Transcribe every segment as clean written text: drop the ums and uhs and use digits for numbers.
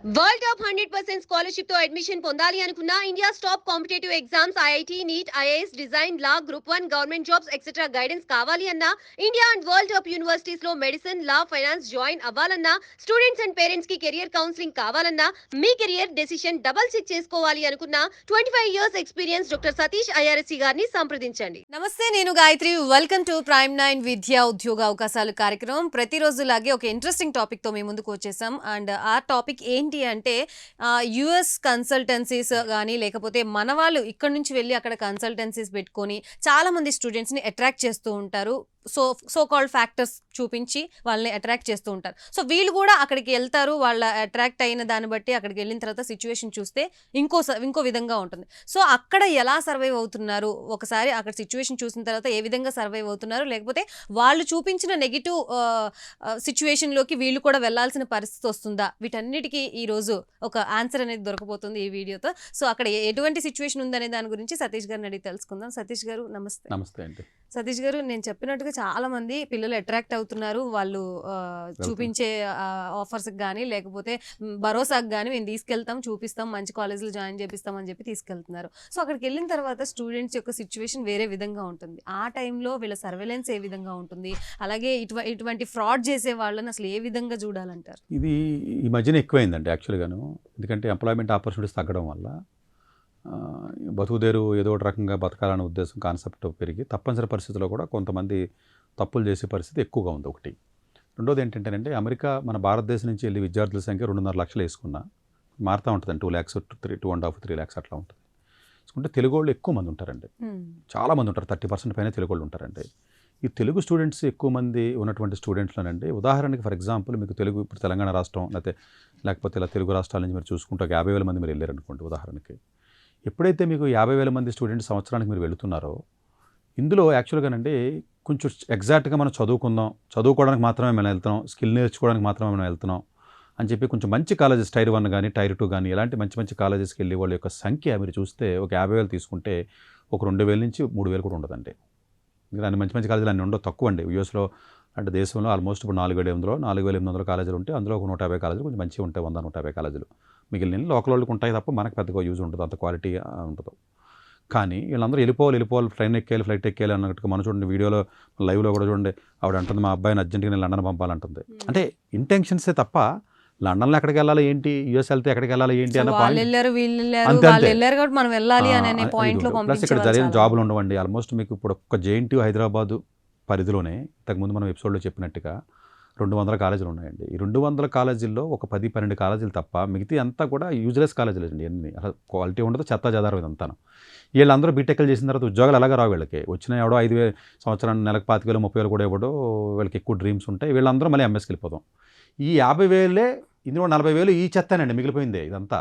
World top 100% scholarship తో admission పొందాలి అనుకున్న India top competitive exams IIT NEET IAS design law group 1 government jobs etcetera guidance కావాలి అన్న India and world top universities లో medicine law finance join అవ్వాలన్నా students and parents కి career counselling కావాలన్నా మీ కెరియర్ డెసిషన్ డబుల్ చెక్ చేసుకోవాలి అనుకున్న 25 years experience doctor Satish IRSC గారిని సంప్రదించండి. నమస్తే, నేను గాయత్రి. వెల్కమ్ టు ప్రైమ్ 9 విద్యా ఉద్యోగ అవకాశాలు కార్యక్రమం. ప్రతిరోజులాగే ఒక ఇంట్రెస్టింగ్ టాపిక్ తో మీ ముందుకు వచ్చేసాం. అండ్ ఆ టాపిక్ ఏంటి అంటే యుఎస్ కన్సల్టెన్సీస్ కానీ లేకపోతే మన వాళ్ళు ఇక్కడ నుంచి వెళ్ళి అక్కడ కన్సల్టెన్సీస్ పెట్టుకొని చాలా మంది స్టూడెంట్స్ని అట్రాక్ట్ చేస్తూ ఉంటారు. సో కాల్డ్ ఫ్యాక్టర్స్ చూపించి వాళ్ళని అట్రాక్ట్ చేస్తూ ఉంటారు. సో వీళ్ళు కూడా అక్కడికి వెళ్తారు. వాళ్ళ అట్రాక్ట్ అయిన దాన్ని బట్టి అక్కడికి వెళ్ళిన తర్వాత సిచ్యువేషన్ చూస్తే ఇంకో విధంగా ఉంటుంది. సో అక్కడ ఎలా సర్వైవ్ అవుతున్నారు, ఒకసారి అక్కడ సిచ్యువేషన్ చూసిన తర్వాత ఏ విధంగా సర్వైవ్ అవుతున్నారు, లేకపోతే వాళ్ళు చూపించిన నెగిటివ్ సిచ్యువేషన్లోకి వీళ్ళు కూడా వెళ్లాల్సిన పరిస్థితి వస్తుందా, వీటన్నిటికీ ఈరోజు ఒక ఆన్సర్ అనేది దొరకబోతుంది ఈ వీడియోతో. సో అక్కడ ఎటువంటి సిచ్యువేషన్ ఉందనే దాని గురించి సతీష్ గారిని అడిగి తెలుసుకుందాం. సతీష్ గారు నమస్తే. నమస్తే అండి. సతీష్ గారు, నేను చెప్పినట్టుగా చాలా మంది పిల్లలు అట్రాక్ట్ అవుతున్నారు. వాళ్ళు చూపించే ఆఫర్స్కి కానీ లేకపోతే భరోసాకు కానీ మేము తీసుకెళ్తాం, చూపిస్తాం, మంచి కాలేజీలో జాయిన్ చేపిస్తాం అని చెప్పి తీసుకెళ్తున్నారు. సో అక్కడికి వెళ్ళిన తర్వాత స్టూడెంట్స్ యొక్క సిచ్యువేషన్ వేరే విధంగా ఉంటుంది. ఆ టైంలో వీళ్ళ సర్వేలెన్స్ ఏ విధంగా ఉంటుంది, అలాగే ఇటువంటి ఫ్రాడ్ చేసే వాళ్ళని అసలు ఏ విధంగా చూడాలంటారు? ఇది ఈ మధ్యన ఎక్కువైందండి యాక్చువల్గాను. ఎందుకంటే ఎంప్లాయ్మెంట్ ఆపర్చునిటీస్ తగ్గడం వల్ల బతుకుదేరు ఏదో ఒక రకంగా బతకాలనే ఉద్దేశం కాన్సెప్ట్ పెరిగి తప్పనిసరి పరిస్థితుల్లో కూడా కొంతమంది తప్పులు చేసే పరిస్థితి ఎక్కువగా ఉంది. ఒకటి. రెండోది ఏంటంటేనంటే అమెరికా మన భారతదేశం నుంచి వెళ్ళి విద్యార్థుల సంఖ్య 2.5 లక్షలు వేసుకున్నా మారుతూ ఉంటుందండి. 2 lakhs 2.5-3 lakhs అట్లా ఉంటుంది. అంటే తెలుగు వాళ్ళు ఎక్కువ మంది ఉంటారండి, చాలామంది ఉంటారు. 30% పైన తెలుగు వాళ్ళు ఉంటారండి. ఈ తెలుగు స్టూడెంట్స్ ఎక్కువ మంది ఉన్నటువంటి స్టూడెంట్స్లోనండి, ఉదాహరణకి ఫర్ ఎగ్జాంపుల్ మీకు తెలుగు ఇప్పుడు తెలంగాణ రాష్ట్రం లేకపోతే ఇలా తెలుగు రాష్ట్రాల నుంచి మీరు చూసుకుంటే 50,000 మంది మీరు వెళ్ళారనుకోండి ఉదాహరణకి. ఎప్పుడైతే మీకు 50,000 మంది స్టూడెంట్స్ సంవత్సరానికి మీరు వెళుతున్నారో, ఇందులో యాక్చువల్గానండి కొంచెం ఎగ్జాక్ట్గా మనం చదువుకోవడానికి మాత్రమే మనం వెళ్తున్నాం, స్కిల్ నేర్చుకోవడానికి మాత్రమే మనం వెళ్తున్నాం అని చెప్పి కొంచెం మంచి కాలేజెస్ Tier 1 కానీ Tier 2 కానీ ఇలాంటి మంచి కాలేజెస్కి వెళ్ళి వాళ్ళ యొక్క సంఖ్య మీరు చూస్తే ఒక 50,000 తీసుకుంటే ఒక 2,000 నుంచి 3,000 కూడా ఉండదండి. దాన్ని మంచి కాలేజీలు అన్నీ ఉండవు, తక్కువ అండి. యూఎస్లో అంటే దేశంలో ఆల్మోస్ట్ ఇప్పుడు 4,800 కాలేజీలు ఉంటాయి. అందులో ఒక 150 కాలేజీలు కొంచెం మంచిగా ఉంటాయి, 100-150 కాలేజీలు. మిగిలిన లోకల్ వాళ్ళకి ఉంటాయి తప్ప మనకు పెద్దగా యూజ్ ఉండదు, అంత క్వాలిటీ ఉండదు. కానీ వీళ్ళందరూ వెళ్ళిపోవాలి, ఫ్లైట్ ఎక్కేయాలి అన్నట్టుగా మనం చూడండి వీడియోలో లైవ్లో కూడా చూడండి ఆవిడ అంటుంది మా అబ్బాయిని అర్జెంట్గా నేను లండన్ పంపాలంటుంది. అంటే ఇంటెన్షన్సే తప్ప లండన్లో ఎక్కడికి వెళ్ళాలి ఏంటి, యూఎస్ వెళ్తే ఎక్కడికి వెళ్ళాలి ఏంటి అన్న పాయింట్. ప్లస్ ఇక్కడ జరిగిన జాబులు ఉండవండి. ఆల్మోస్ట్ మీకు ఇప్పుడు ఒక్క JNTU హైదరాబాదు పరిధిలోనే ఇంతకుముందు మనం ఎపిసోడ్లో చెప్పినట్టుగా 200 కాలేజీలు ఉన్నాయండి. ఈ 200 కాలేజీల్లో ఒక 10-12 కాలేజీలు తప్ప మిగతా అంతా కూడా యూజ్లెస్ కాలేజీలు అండి. అన్ని అసలు క్వాలిటీ ఉండదు, చెత్త చెదారం ఇదంతా. వీళ్ళందరూ బీటెక్లు చేసిన తర్వాత ఉద్యోగాలు ఎలాగా రావు వీళ్ళకి. వచ్చిన ఎవడో 5,000 సంవత్సరానికి నెలకు 25,000-30,000 కూడా ఇవ్వడో, వీళ్ళకి ఎక్కువ డ్రీమ్స్ ఉంటాయి. వీళ్ళందరూ మళ్ళీ ఎంఎస్కి వెళ్ళిపోతాం. ఈ 50,000 ఇందులో 40,000 ఈ చెత్తనండి మిగిలిపోయిందే ఇదంతా.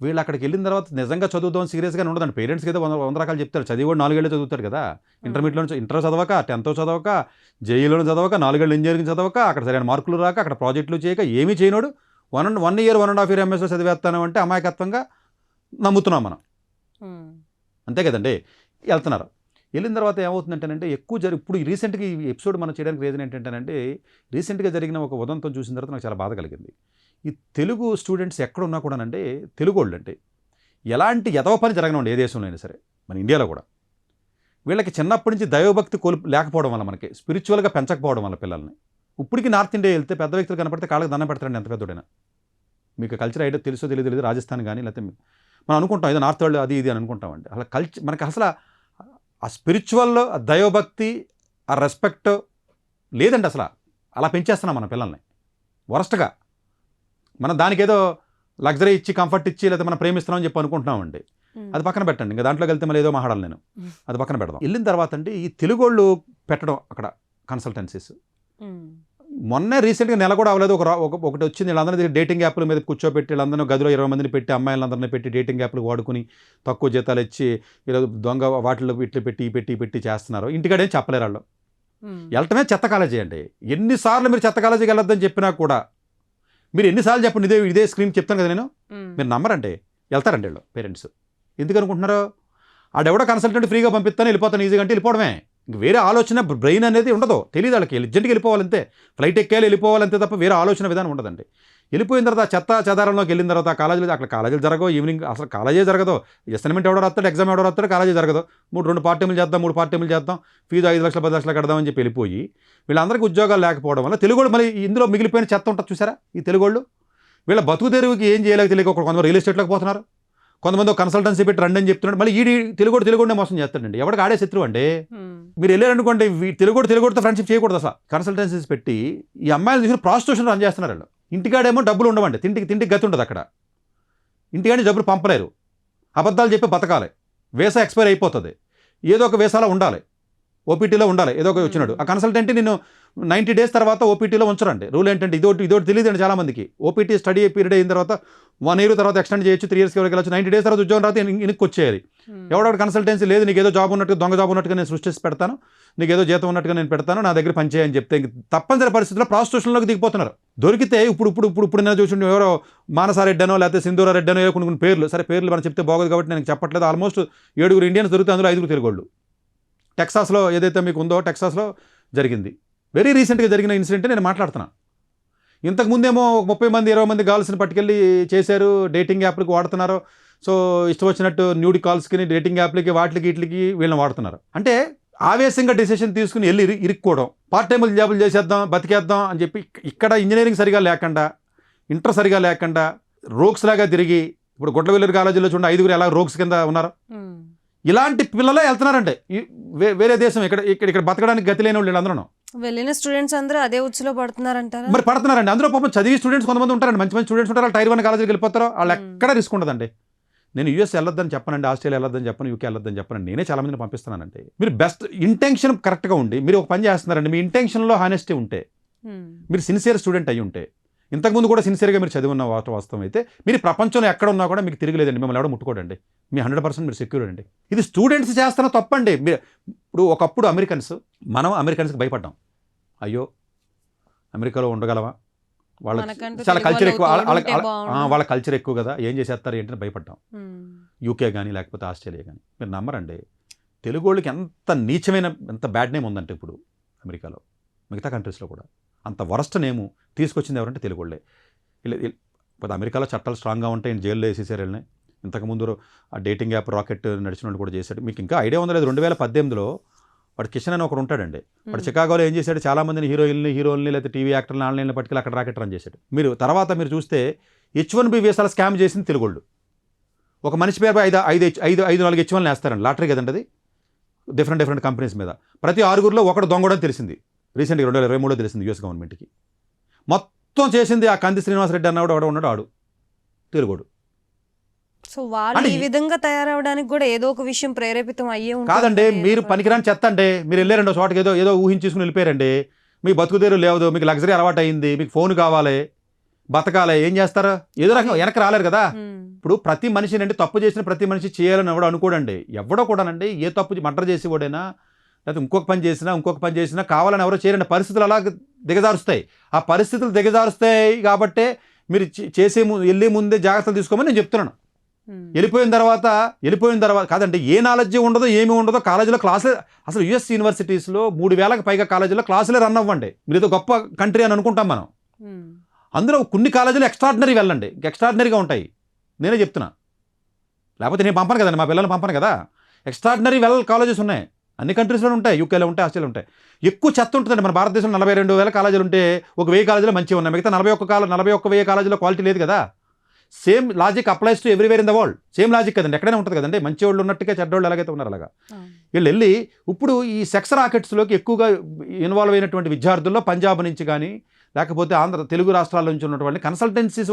వీళ్ళు అక్కడికి వెళ్ళిన తర్వాత నిజంగా చదువుదాం సీరియస్గా ఉండదండి. పేరెంట్స్కి ఏదో 100 రకాలు చెప్తారు. చదివి 4 ఏళ్ళు చదువుతాడు కదా, ఇంటర్ చదవక, 10th చదవక, జేఈలోనే చదవక, 4 ఏళ్ళు ఇంజనీరింగ్ చదవక, అక్కడ సరైన మార్కులు రాక, అక్కడ ప్రాజెక్టులు చేయక, ఏమీ చేయనోడు 1 year 1.5 year ఎంఎస్లో చదివేస్తాను అంటే అమాయకత్వంగా నమ్ముతున్నాం మనం. అంతే కదండి. వెళ్తున్నారు. వెళ్ళిన తర్వాత ఏమవుతుందంటేనంటే ఇప్పుడు రీసెంట్గా ఈ ఎపిసోడ్ మనం చేయడానికి రీజన్ ఏంటంటేనంటే రీసెంట్గా జరిగిన ఒక ఉదంతం చూసిన తర్వాత నాకు చాలా బాధ కలిగింది. ఈ తెలుగు స్టూడెంట్స్ ఎక్కడున్నా కూడానంటే, తెలుగు వాళ్ళు అంటే ఎలాంటి ఎదవ పని జరగనండి ఏ దేశంలో అయినా సరే, మన ఇండియాలో కూడా వీళ్ళకి చిన్నప్పటి నుంచి దైవభక్తి లేకపోవడం వల్ల, మనకి స్పిరిచువల్గా పెంచకపోవడం వల్ల పిల్లల్ని, ఇప్పటికీ నార్త్ ఇండియా వెళ్తే పెద్ద వ్యక్తులు కనపడితే కాళ్ళకి దండం పెడతారండి ఎంత పెద్దోడైనా. మీకు కల్చర్ ఐడియా తెలుసో తెలియదు, రాజస్థాన్ కానీ లేకపోతే మనం అనుకుంటాం ఏదో నార్త్ వాళ్ళు అది ఇది అని అనుకుంటామండి. అసలు మనకి అసలు ఆ స్పిరిచువల్, ఆ దైవభక్తి, ఆ రెస్పెక్ట్ లేదండి అసలు. అలా పెంచేస్తున్నాం మన పిల్లల్ని వరస్ట్గా. మనం దానికి ఏదో లగ్జరీ ఇచ్చి, కంఫర్ట్ ఇచ్చి, లేకపోతే మనం ప్రేమిస్తున్నామని చెప్పి అనుకుంటున్నామండి. అది పక్కన పెట్టండి. ఇంకా దాంట్లోకి వెళ్తే మళ్ళీ ఏదో మాట్లాడాలి నేను, అది పక్కన పెడదాం. వెళ్ళిన తర్వాత అండి ఈ తెలుగు వాళ్ళు పెట్టడం అక్కడ కన్సల్టెన్సీస్. మొన్నే రీసెంట్గా నెల కూడా అవ్వలేదు, ఒకటి వచ్చింది. వీళ్ళందరినీ డేటింగ్ యాప్ల మీద కూర్చోబెట్టి, వీళ్ళందరూ గదిలో 20 మందిని పెట్టి, అమ్మాయిలందరినీ పెట్టి డేటింగ్ యాప్లు వాడుకుని తక్కువ జీతాలు ఇచ్చి ఇలా దొంగ వాటిల్లో ఇట్లు పెట్టి చేస్తున్నారు. ఇంటికాడేం చెప్పలేరు వాళ్ళు. వెళ్ళటమే చెత్త కాలేజీ అండి. ఎన్నిసార్లు మీరు చెత్త కాలేజీకి వెళ్ళొద్దని చెప్పినా కూడా మీరు ఎన్నిసార్లు చెప్పండి, ఇదే స్క్రీన్ చెప్తాను కదా నేను, మీరు నమ్మరండి. వెళ్తారండి వీళ్ళు పేరెంట్స్. ఎందుకు అనుకుంటున్నారు? ఆడెవడో కన్సల్టెంట్ ఫ్రీగా పంపిస్తాను వెళ్ళిపోతాను ఈజీగా అంటే వెళ్ళిపోవడమే. ఇంక వేరే ఆలోచన బ్రెయిన్ అనేది ఉండదు. తెలియదు వాళ్ళకి. అర్జెంట్గా వెళ్ళిపోవాలంతే, ఫ్లైట్ ఎక్కేయాలి వెళ్ళిపోవాలంతే తప్ప వేరే ఆలోచన విధానం ఉండదండి. వెళ్ళిపోయిన తర్వాత చెత్త చెదారంలోకి వెళ్ళిన తర్వాత కాలేజీలు అక్కడ కాలేజీలు జరగవు, ఈవినింగ్ అసలు కాలేజే జరగదు, అసైన్మెంట్ ఎవడో రాస్తాడు, ఎగ్జామ్ ఎవడో రాస్తాడు, కాలేజీ జరగదు, 2 పార్ట్ టైంలు చేద్దాం, 3 పార్ట్ టైంలు చేద్దాం, ఫీజు 5 లక్షలు 10 లక్షలు కడదామని చెప్పి వెళ్ళిపోయి వీళ్ళందరికీ ఉద్యోగాలు లేకపోవడం వల్ల తెలుగోళ్ళు మళ్ళీ ఇందులో మిగిలిపోయిన చెత్త ఉంటుంది చూసారా ఈ తెలుగోళ్ళు. వీళ్ళ బతుకు తెరువుకి ఏం చేయలేక తెలియక కొంతమంది రియల్ ఎస్టేట్లోకి పోతున్నారు, కొంతమంది కన్సల్టెన్సీ పెట్టి రండి అని చెప్తున్నాడు, మళ్ళీ ఈ తెలుగునే మోసం చేస్తాడండి. ఎవరికి ఆడే శత్రువు అంటే మీరు వెళ్ళారనుకోండి, తెలుగుతో ఫ్రెండ్షిప్ చేయకూడదు అసలు. కన్సల్టెన్సీస్ పెట్టి ఈ అమ్మాయిలు తీసుకుని ప్రాస్టిట్యూషన్ రన్ చేస్తున్నారు వాళ్ళు. ఇంటికాడేమో డబ్బులు ఉండవండి, తింటికి గతి ఉండదు అక్కడ, ఇంటికాడి డబ్బులు పంపలేరు, అబద్ధాలు చెప్పి బతకాలి, వీసా ఎక్స్పైర్ అయిపోతుంది, ఏదో ఒక వీసాలో ఉండాలి, ఓపీటీలో ఉండాలి, ఏదో ఒక వచ్చినాడు. ఆ కన్సల్టెంట్ నిన్ను 90 days తర్వాత ఓపీటీలో ఉంచరండి. రూల్ ఏంటంటే ఇదోటి తెలియదండి చాలామందికి. ఓపీటీ స్టడీ పీరియడ్ అయిన తర్వాత 1 year తర్వాత ఎక్స్టెండ్ చేయొచ్చు, 3 years వరకు వెళ్ళచ్చు, 90 days తర్వాత ఉద్యోగం తర్వాత వెనక్కి వచ్చేయాలి. ఎవడో కన్సల్టెన్సీ లేదు, నీకు ఏదో జాబ్ ఉన్నట్టుగా దొంగ జాబ్ ఉన్నట్టుగా నేను సృష్టించి పెడతాను, నీకు ఏదో జీతం ఉన్నట్టుగా నేను పెడతాను, నా దగ్గర పనిచేయని చెప్తే తప్పనిసరి పరిస్థితుల్లో ప్రాస్టిట్యూషన్లోకి దిగిపోతున్నారు. దొరికితే ఇప్పుడు నేను చూసి ఎవరో మానసారెడ్డనో లేకపోతే సింధూరారెడ్డనో ఏదో కొన్ని పేర్లు, సరే పేర్లు మనం చెప్తే బాగోదు కాబట్టి నేను చెప్పట్లేదు. ఆల్మోస్ట్ 7 ఇండియన్స్ దొరికితే అందులో 5 తెలుగోళ్ళు. టెక్సాస్లో ఏదైతే మీకు ఉందో టెక్సాస్లో జరిగింది, వెరీ రీసెంట్గా జరిగిన ఇన్సిడెంట్ నేను మాట్లాడుతున్నాను. ఇంతకుముందేమో 30 మంది 20 మంది గర్ల్స్ని పట్టుకెళ్ళి చేశారు, డేటింగ్ యాప్లకి వాడుతున్నారు. సో ఇష్టం వచ్చినట్టు న్యూడ్ కాల్స్కి, డేటింగ్ యాప్లకి, వీటికి వీళ్ళని వాడుతున్నారు. అంటే ఆవేశంగా డెసిషన్ తీసుకుని వెళ్ళి ఇరుక్కోవడం, పార్ట్ టైం జాబులు చేసేద్దాం, బతికేద్దాం అని చెప్పి ఇక్కడ ఇంజనీరింగ్ సరిగా లేకుండా, ఇంటర్ సరిగా లేకుండా రోక్స్ లాగా తిరిగి, ఇప్పుడు గుడ్లవెల్లూరు కాలేజీలో చూడండి 5 ఎలా రోక్స్ కింద ఉన్నారు. ఇలాంటి పిల్లలే వెళ్తున్నారంటే వేరే దేశం, ఇక్కడ బతకడానికి గతి లేని వాళ్ళు అందరూ. వెళ్ళిన స్టూడెంట్స్ అందరూ అదే ఉచ్చులో పడుతున్నారంటారా? మరి పడుతున్నారండి. అందులో పాపం చదివి స్టూడెంట్స్ కొంతమంది ఉంటారండి, మంచి స్టూడెంట్స్ ఉంటారు, టైర్ 1 కాలేజీకి వెళ్ళిపోతారు, వాళ్ళు ఎక్కడ రిస్క్ ఉండదండి. నేను యూఎస్ వెళ్ళొద్దని చెప్పనండి, ఆస్ట్రేలియా వెళ్ళొద్దని చెప్పను, యూకే వెళ్ళొద్దని చెప్పనండి, నేనే చాలా మందిని పంపిస్తున్నానంటే. మీరు బెస్ట్ ఇంటెన్షన్ కరెక్ట్గా ఉండి మీరు ఒక పని చేస్తున్నారండి, మీ ఇంటెన్షన్లో హానెస్టీ ఉంటే, మీరు సిన్సియర్ స్టూడెంట్ అయ్యి ఉంటే, ఇంతకుముందు కూడా సిన్సియర్గా మీరు చదివిన వాస్తవం అయితే మీరు ప్రపంచంలో ఎక్కడ ఉన్నా కూడా మీకు తిరగలేదండి, మిమ్మల్ని ఎవడో ముట్టుకోడండి, మీ 100% మీరు సెక్యూర్ అండి. ఇది స్టూడెంట్స్ చేస్తున్న తప్పండి. ఇప్పుడు ఒకప్పుడు మనం అమెరికన్స్కి భయపడ్డాం, అయ్యో అమెరికాలో ఉండగలవా, చాలా కల్చర్ ఎక్కువ, వాళ్ళ కల్చర్ ఎక్కువ కదా, ఏం చేసేస్తారు ఏంటని భయపడ్డాం. యూకే కానీ లేకపోతే ఆస్ట్రేలియా కానీ, మీరు నమ్మరండి, తెలుగు వాళ్ళకి ఎంత నీచమైన ఎంత బ్యాడ్ నేమ్ ఉందంటే ఇప్పుడు అమెరికాలో, మిగతా కంట్రీస్లో కూడా అంత వరస్ట్ నేము తీసుకొచ్చింది ఎవరంటే తెలుగు వాళ్ళే. ఇప్పుడు అమెరికాలో చట్టాలు స్ట్రాంగ్గా ఉంటాయి, జైల్లో వేసేసారు వెళ్ళినాయి. ఇంతకుముందు ఆ డేటింగ్ యాప్ రాకెట్ నడిచిన కూడా చేశాడు. మీకు ఇంకా ఐడియా ఉందో లేదు, 2018లో వాడు కిషన్ అని ఒకడు ఉంటాడండి, వాడు చికాగోలో ఏం చేశాడు, చాలా మందిని హీరోయిన్ని లేదా టీవీ యాక్టర్లు ఆన్లైన్లో పట్టుకెళ్ళి అక్కడ రాకెట్ రన్ చేశాడు. తర్వాత మీరు చూస్తే H1B వీసాలు స్కామ్ చేసింది తెలుగోళ్ళు. ఒక మనిషి పేరు 4 H1లు వేస్తారండి, లాటరీ కదండి అది, డిఫరెంట్ కంపెనీస్ మీద. ప్రతి 6గురిలో ఒకడు దొంగడని తెలిసింది, రీసెంట్గా 2023లో తెలిసింది యూఎస్ గవర్నమెంట్కి. మొత్తం చేసింది ఆ కంది శ్రీనివాసరెడ్డి అన్నవాడు ఉన్నాడు, ఆడు తెలుగోడు. సో వాళ్ళు ఈ విధంగా తయారవడానికి కూడా ఏదో ఒక విషయం ప్రేరేపితం అయ్యే కాదండి. మీరు పనికిరాని చెత్త అంటే మీరు వెళ్ళారండి చోటకి, ఏదో ఊహించుకుని వెళ్ళిపోయారండి, మీ బతుకుదేరు లేదు, మీకు లగ్జరీ అలవాటు అయింది, మీకు ఫోన్ కావాలి, బతకాలి, ఏం చేస్తారా, ఏదో రకంగా వెనక్కి రాలేరు కదా. ఇప్పుడు ప్రతి మనిషిని అంటే తప్పు చేసిన ప్రతి మనిషి చేయాలని ఎవడో అనుకోడండి, ఎవడో కూడానండి, ఏ తప్పు మర్డర్ చేసి వాడైనా లేకపోతే ఇంకొక పని చేసినా కావాలని ఎవరో చేయరండి, పరిస్థితులు అలా దిగజారుస్తాయి. ఆ పరిస్థితులు దిగజారుస్తాయి కాబట్టే మీరు వెళ్ళే ముందే జాగ్రత్తలు తీసుకోమని నేను చెప్తున్నాను. వెళ్ళిపోయిన తర్వాత కాదంటే ఏ నాలెడ్జ్ ఉండదో ఏమి ఉండదో, కాలేజీలో క్లాసులే, అసలు యుఎస్ యూనివర్సిటీస్లో 3000కి పైగా కాలేజీలో క్లాసులే రన్ అవ్వండి. మీరు ఏదో గొప్ప కంట్రీ అని అనుకుంటాం మనం, అందులో కొన్ని కాలేజీలు ఎక్స్ట్రాడినరీ వెళ్ళండి, ఎక్స్ట్రాడినరీగా ఉంటాయి, నేనే చెప్తున్నా, లేకపోతే నేను పంపను కదండి, మా పిల్లల్ని పంపను కదా. ఎక్స్ట్రాడినరీ కాలేజెస్ ఉన్నాయి, అన్ని కంట్రీస్లో ఉంటాయి, యూకేలో ఉంటాయి, ఆస్ట్రేలియా ఉంటాయి. ఎక్కువ చెత్త ఉంటుందండి. మన భారతదేశంలో 42,000 కాలేజీలు ఉంటే 1,000 కాలేజీలు మంచిగా ఉన్నాయి, మిగతా 41,000 కాలేజీలో క్వాలిటీ లేదు కదా. Same logic applies to everywhere in the world, same logic కదండి, ఎక్కడైనా ఉంటుంది కదండి, మంచి వాళ్ళు ఉన్నట్టుగా చెడ్డోళ్ళు ఎలాగైతే ఉన్నారు అలాగా. వీళ్ళు వెళ్ళి ఇప్పుడు ఈ సెక్స్ రాకెట్స్లోకి ఎక్కువగా ఇన్వాల్వ్ అయినటువంటి విద్యార్థుల్లో పంజాబ్ నుంచి కానీ లేకపోతే తెలుగు రాష్ట్రాల నుంచి ఉన్నటువంటి కన్సల్టెన్సీస్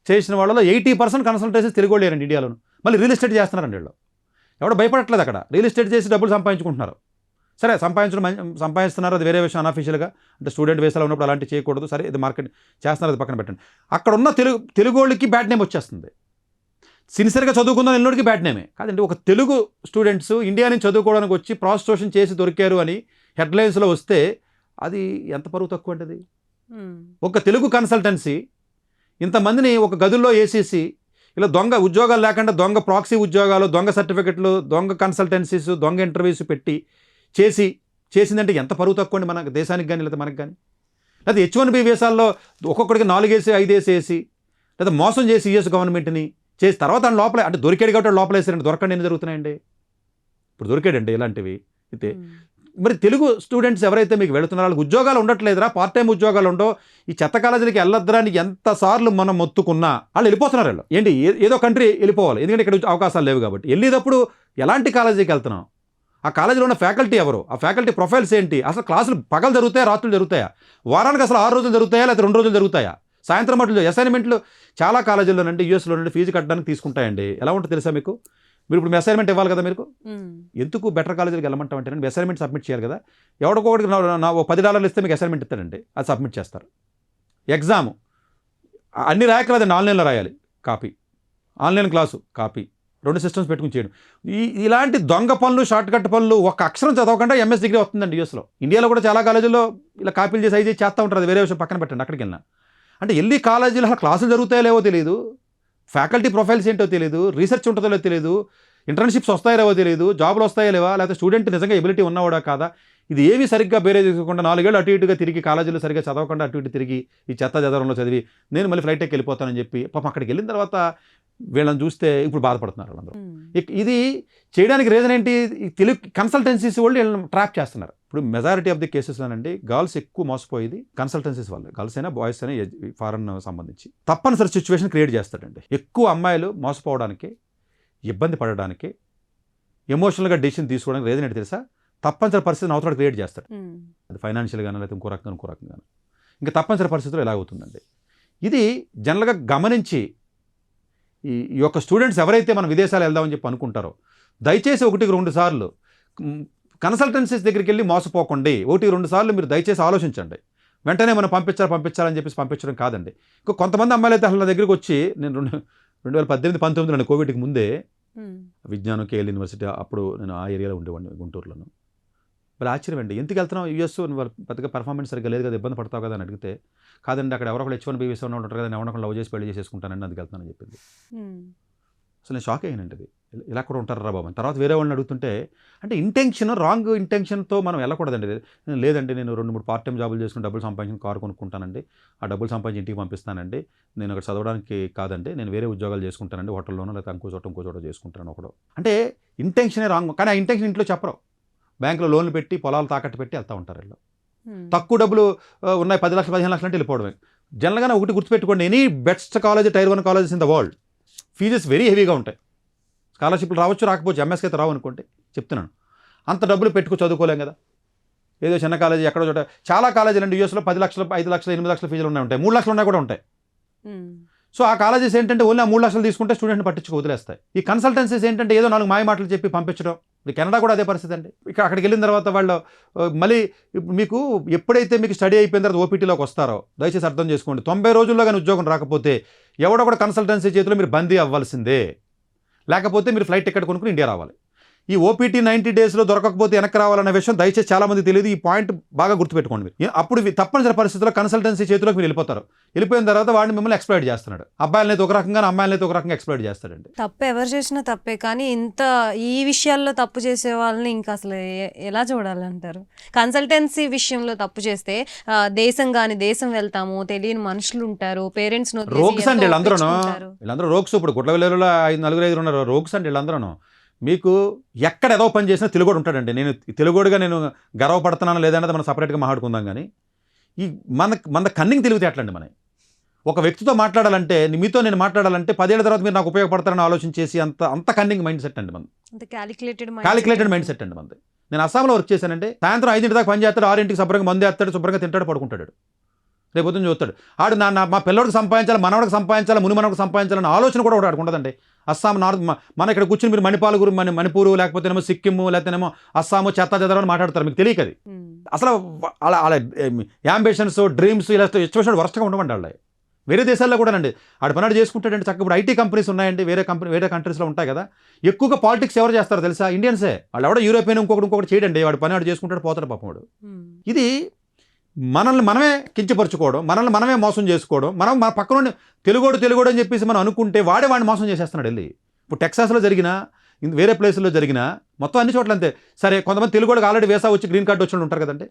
చేసిన వాళ్ళలో 80% కన్సల్టెన్సీస్ తెలుగు వాళ్ళు లేరండి ఇండియాలో. మళ్ళీ రియల్ ఎస్టేట్ చేస్తున్నారండి వీళ్ళు, ఎవడో భయపడట్లేదు, అక్కడ రియల్ ఎస్టేట్ చేసి డబ్బులు సంపాదించుకుంటున్నారు. సరే సంపాదిస్తున్నారు, అది వేరే విషయం, అన్అఫీషియల్గా, అంటే స్టూడెంట్ వేసాలో ఉన్నప్పుడు అలాంటివి చేయకూడదు, సరే ఇది మార్కెట్ చేస్తున్నారు, అది పక్కన పెట్టండి. అక్కడ ఉన్న తెలుగు వాళ్ళకి బ్యాడ్ నేమ్ వచ్చేస్తుంది, సిన్సియర్గా చదువుకుందాం ఎన్నోడికి బ్యాడ్ నేమే కాదండి. ఒక తెలుగు స్టూడెంట్స్ ఇండియా నుంచి చదువుకోవడానికి వచ్చి ప్రాస్టిట్యూషన్ చేసి దొరికారు అని హెడ్లైన్స్లో వస్తే అది ఎంత పరువు తక్కువ అంటే. అది ఒక తెలుగు కన్సల్టెన్సీ ఇంతమందిని ఒక గదుల్లో వేసేసి ఇలా దొంగ ఉద్యోగాలు లేకుండా దొంగ ప్రాక్సీ ఉద్యోగాలు, దొంగ సర్టిఫికెట్లు, దొంగ కన్సల్టెన్సీస్, దొంగ ఇంటర్వ్యూస్ పెట్టి చేసిందంటే ఎంత పరువు తక్కువ అండి మన దేశానికి కానీ లేదా మనకు కానీ. లేదా H1B వీసాల్లో ఒక్కొక్కడికి 4 వేసి 5 వేసి లేదా మోసం చేసి యూఎస్ గవర్నమెంట్ని చేసి తర్వాత ఆయన లోపల అంటే దొరికాడు కాబట్టి లోపలేసారండి. దొరకండి ఎన్ని జరుగుతున్నాయండి ఇప్పుడు దొరికాడండి ఇలాంటివి అయితే. మరి తెలుగు స్టూడెంట్స్ ఎవరైతే మీకు వెళుతున్నారో వాళ్ళకి ఉద్యోగాలు ఉండట్లేదురా, పార్ట్ టైం ఉద్యోగాలు ఉండవు, ఈ చెత్త కాలేజీలకి వెళ్ళొద్దురా అని ఎంతసార్లు మనం మొత్తుకున్నా వాళ్ళు వెళ్ళిపోతున్నారు. వాళ్ళు ఏంటి ఏదో కంట్రీ వెళ్ళిపోవాలి, ఎందుకంటే ఇక్కడ అవకాశాలు లేవు కాబట్టి. వెళ్ళేటప్పుడు ఎలాంటి కాలేజీకి వెళ్తున్నాం, ఆ కాలేజీలో ఉన్న ఫ్యాకల్టీ ఎవరు, ఆ ఫ్యాకల్టీ ప్రొఫైల్స్ ఏంటి, అసలు క్లాసులు పగలు జరుగుతాయా రాత్రులు జరుగుతాయా, వారానికి అసలు 6 రోజులు జరుగుతాయా లేకపోతే 2 రోజులు జరుగుతాయా, సాయంత్రం మట్లు అసైన్మెంట్లు చాలా కాలేజీల్లో నుండి యూఎస్లో నుండి ఫీజు కట్టడానికి తీసుకుంటాయండి. ఎలా ఉంటుంది తెలుసా మీకు, మీరు ఇప్పుడు మీ అసైన్మెంట్ ఇవ్వాలి కదా, మీకు ఎందుకు బెటర్ కాలేజీకి వెళ్ళమంటాం అంటే మీ అసైన్మెంట్ సబ్మిట్ చేయాలి కదా. ఎవరికొకటికి $10 ఇస్తే మీకు అసైన్మెంట్ ఇస్తాడండి, అది సబ్మిట్ చేస్తారు. ఎగ్జామ్ అన్ని రాయక రాదండి, ఆన్లైన్లో రాయాలి, copy, online class copy, 2 systems పెట్టుకుని చేయడం. ఇలాంటి దొంగ పనులు, షార్ట్ కట్ పనులు, ఒక అక్షరం చదవకుండా MS డిగ్రీ వస్తుందండి యూఎస్లో. ఇండియాలో కూడా చాలా కాలేజీల్లో ఇలా కాపీలు చేసి అయితే చేస్తూ ఉంటారు, అది వేరే విషయం పక్కన పెట్టండి. అక్కడికి వెళ్ళినా అంటే వెళ్ళి కాలేజీలో అసలు క్లాసులు జరుగుతాయో లేవో తెలియదు, ఫ్యాకల్టీ ప్రొఫైల్స్ ఏంటో తెలియదు, రీసెర్చ్ ఉంటుందో లేదో తెలియదు, ఇంటర్న్షిప్స్ వస్తాయో లేవో తెలియదు, జాబ్లు వస్తాయో లేవా, లేకపోతే స్టూడెంట్ నిజంగా ఎబిలిటీ ఉన్నవాడా కాదా, ఇది ఏవి సరిగ్గా బేరే చేసుకోకుండా 4 ఏళ్ళు అటు ఇటుగా తిరిగి కాలేజీలో సరిగ్గా చదవకుండా అటు ఇటు తిరిగి ఈ చెత్త చదవడంలో చదివి నేను మళ్ళీ ఫ్లైట్ ఎక్కి వెళ్ళిపోతానని చెప్పి పాపం అక్కడికి వెళ్ళిన తర్వాత వీళ్ళని చూస్తే ఇప్పుడు బాధపడుతున్నారు వాళ్ళందరూ. ఇది చేయడానికి రీజన్ ఏంటి, తెలుగు కన్సల్టెన్సీస్ వాళ్ళు వీళ్ళని ట్రాప్ చేస్తున్నారు. ఇప్పుడు మెజారిటీ ఆఫ్ ది కేసెస్లోనండి గర్ల్స్ ఎక్కువ మోసపోయేది కన్సల్టెన్సీస్ వాళ్ళు, గర్ల్స్ అయినా బాయ్స్ అయినా ఫారెన్ సంబంధించి తప్పనిసరి సిచ్యువేషన్ క్రియేట్ చేస్తాడండి. ఎక్కువ అమ్మాయిలు మోసపోవడానికి, ఇబ్బంది పడడానికి, ఎమోషనల్గా డెసిషన్ తీసుకోవడానికి రీజన్ ఏంటి తెలుసా, తప్పనిసరి పరిస్థితిని అవతల క్రియేట్ చేస్తాడు. అది ఫైనాన్షియల్గానో లేకపోతే ఇంకో రకంగానో ఇంకా తప్పనిసరి పరిస్థితుల్లో ఎలాగవుతుందండి. ఇది జనరల్గా గమనించి ఈ యొక్క స్టూడెంట్స్ ఎవరైతే మనం విదేశాలు వెళ్దామని చెప్పి అనుకుంటారో దయచేసి 1-2 సార్లు కన్సల్టెన్సీస్ దగ్గరికి వెళ్ళి మోసపోకండి. 1-2 సార్లు మీరు దయచేసి ఆలోచించండి. వెంటనే మనం పంపించాలని చెప్పేసి పంపించడం కాదండి. ఇంకా కొంతమంది అమ్మాయిలు అయితే అసలు నా దగ్గరికి వచ్చి, నేను 2018-19 కోవిడ్కి ముందే విజ్ఞానం కేఎల్ యూనివర్సిటీ, అప్పుడు నేను ఆ ఏరియాలో ఉండేవాడిని గుంటూరులోను. వాళ్ళు ఆశ్చర్యం అండి, ఎందుకు వెళ్తున్నావు యూఎస్, పెద్దగా పర్ఫార్మెన్స్ సరిగ్గా లేదు కదా, ఇబ్బంది పడతావు కదా అని అడిగితే, కాదండి అక్కడ ఎవరో H1B వీసా ఉంటారు కదా, నేను ఎవరో లవ్ చేసి పెళ్లి చేసేసుకుంటానండి అందుకు వెళ్తానని చెప్పింది. అసలు నేను షాక్ అయ్యానండి, అది ఇలా కూడా ఉంటారా బాబు అని. తర్వాత వేరే వాళ్ళని అడుగుతుంటే అంటే రాంగ్ ఇంటెన్షన్తో మనం వెళ్ళకూడదండి. లేదండి నేను 2-3 పార్ట్ టైం జాబులు చేసుకుని డబ్బులు సంపాదించిన కారు కొనుక్కుంటానండి, ఆ డబ్బులు సంపాదించి ఇంటికి పంపిస్తానండి, నేను అక్కడ చదవడానికి కాదండి, నేను వేరే ఉద్యోగాలు చేసుకుంటానండి, హోటల్లోనో లేకపోతే ఇంకో చోట చేసుకుంటాను ఒకడు అంటే ఇంటెన్షనే రాంగ్. కానీ ఆ ఇంటెన్షన్ ఇంట్లో చెప్పరు, బ్యాంకులో లోన్లు పెట్టి పొలాలు తాకట్టు పెట్టి వెళ్తూ ఉంటారు. వీళ్ళు తక్కువ డబ్బులు ఉన్నాయి, 10 లక్షలు 15 లక్షలు అంటే వెళ్ళిపోవడమే. జనరల్గానే ఒకటి గుర్తుపెట్టుకోండి, any best college Tier 1 colleges in the world fees very హెవీగా ఉంటాయి. స్కాలర్షిప్లు రావచ్చు రాకపోవచ్చు, ఎంఎస్కి అయితే రావు అనుకోండి, చెప్తున్నాను. అంత డబ్బులు పెట్టుకు చదువుకోలేం కదా. ఏదో చిన్న కాలేజీ ఎక్కడో చోట, చాలా కాలేజీలు అండి యూఎస్లో 10 లక్షలు 5 లక్షలు 8 లక్షల ఫీజులు ఉంటాయి, 3 లక్షలు ఉన్నాయి కూడా ఉంటాయి. సో ఆ కాలేజెస్ ఏంటంటే ఓన్లీ ఆ 3 లక్షలు తీసుకుంటే స్టూడెంట్ని పట్టించుకు వదిలేస్తాయి. ఈ కన్సల్టెన్సీస్ ఏంటంటే ఏదో 4 మాయ మాటలు చెప్పి పంపించడం. ఇప్పుడు కెనడా కూడా అదే పరిస్థితి అండి. అక్కడికి వెళ్ళిన తర్వాత వాళ్ళు మళ్ళీ మీకు ఎప్పుడైతే మీకు స్టడీ అయిపోయిన తర్వాత ఓపీటీలోకి వస్తారో దయచేసి అర్థం చేసుకోండి, 90 రోజుల్లో కానీ ఉద్యోగం రాకపోతే ఎవడో కూడా కన్సల్టెన్సీ చేతిలో మీరు బందీ అవ్వాల్సిందే, లేకపోతే మీరు ఫ్లైట్ టికెట్ కొనుక్కుని ఇండియా రావాలి. ఈ ఓపీటీ 90 డేస్లో దొరకకపోతే వెనక్కి రావాలనే విషయం దయచేసి చాలామంది తెలియదు. ఈ పాయింట్ బాగా గుర్తుపెట్టుకోండి మీరు. అప్పుడు తప్పనిసరి పరిస్థితుల్లో కన్సల్టెన్సీ చేతిలోకి మీరు వెళ్ళిపోతారు. వెళ్ళిపోయిన తర్వాత వాడిని మిమ్మల్ని ఎక్స్ప్లాయిట్ చేస్తున్నాడు. అబ్బాయిలనైతే ఒక రకంగా, అమ్మాయిలనైతే ఒక రకంగా ఎక్స్ప్లాయిట్ చేస్తాడండి. తప్పు ఎవరు చేసినా తప్పే, కానీ ఇంత ఈ విషయాల్లో తప్పు చేసే వాళ్ళని ఇంకా అసలు ఎలా చూడాలంటారు? కన్సల్టెన్సీ విషయంలో తప్పు చేస్తే దేశం వెళ్తాము, తెలియని మనుషులు ఉంటారు, పేరెంట్స్ రోగ్స్ అండి వీళ్ళందరూ రోగ్స్. ఇప్పుడు గుడ్ల వెల్లూరులో 4-5 ఉన్నారు రోగ్స్ అండి వీళ్ళందరూ. మీకు ఎక్కడ ఏదో పని చేసినా తెలుగోడు ఉంటాడండి. నేను తెలుగోడుగా నేను గర్వపడుతున్నాను లేదన్నది మనం సపరేట్గా మాట్లాడుకుందాం. కానీ ఈ మన కన్నింగ్ తెలివితే ఎట్లండి, మన ఒక వ్యక్తితో మాట్లాడాలంటే, మీతో నేను మాట్లాడాలంటే 10 ఏళ్ల తర్వాత మీరు నాకు ఉపయోగపడతారని ఆలోచించేసి అంత కన్నింగ్ మైండ్ సెట్ అండి మనది, క్యాలిక్యులేటెడ్ మైండ్ సెట్ అండి మనది. నేను అస్సాంలో వర్క్ చేశానంటే సాయంత్రం 5 దాకా పని చేస్తాడు, 6 శుభ్రంగా మందు వేస్తాడు, శుభ్రంగా తింటాడు, పడుకుంటాడు. రేపు పొద్దున్న చూస్తాడు ఆడు మా పిల్లడికి సంపాదించాలి, మనవడికి సంపాదించాలి, మనవడికి సంపాదించాలని ఆలోచన కూడా వాడికి ఉండదండి. అస్సాం మన ఇక్కడ కూర్చుని మీరు మణిపూర్ లేకపోతేనేమో సిక్కిము లేకపోతేనేమో అస్సాము చెత్త చెదరని మాట్లాడతారు, మీకు తెలియదు అది. అసలు అలా యాంబిషన్స్ డ్రీమ్స్ ఇలా సిచ్యువేషన్ వరస్ట్గా ఉండవండి వాళ్ళ. వేరే దేశాల్లో కూడానండి ఆడు పని చేసుకుంటాడండి చక్కగా. ఇప్పుడు ఐటీ కంపెనీస్ ఉన్నాయండి, వేరే కంట్రీస్లో ఉంటాయి కదా. ఎక్కువగా పాలిటిక్స్ ఎవరు చేస్తారో తెలుసా? ఇండియన్సే. వాళ్ళు ఎవడో యూరోపియన్ ఇంకొకటి చేయడండి, వాడు పని చేసుకుంటాడు, పోతాడు పాపం వాడు. ఇది మనల్ని మనమే కించపరుచుకోవడం, మనల్ని మనమే మోసం చేసుకోవడం. మన పక్కన తెలుగోడు అని చెప్పేసి మనం అనుకుంటే వాడిని మోసం చేసేస్తున్నాడు వెళ్ళి. ఇప్పుడు టెక్సాస్లో జరిగినా వేరే ప్లేసుల్లో జరిగినా మొత్తం అన్ని చోట్ల అంతే. సరే కొంతమంది తెలుగోడికి ఆల్రెడీ వీసా వచ్చి గ్రీన్ కార్డు వచ్చిన ఉంటారు కదండి,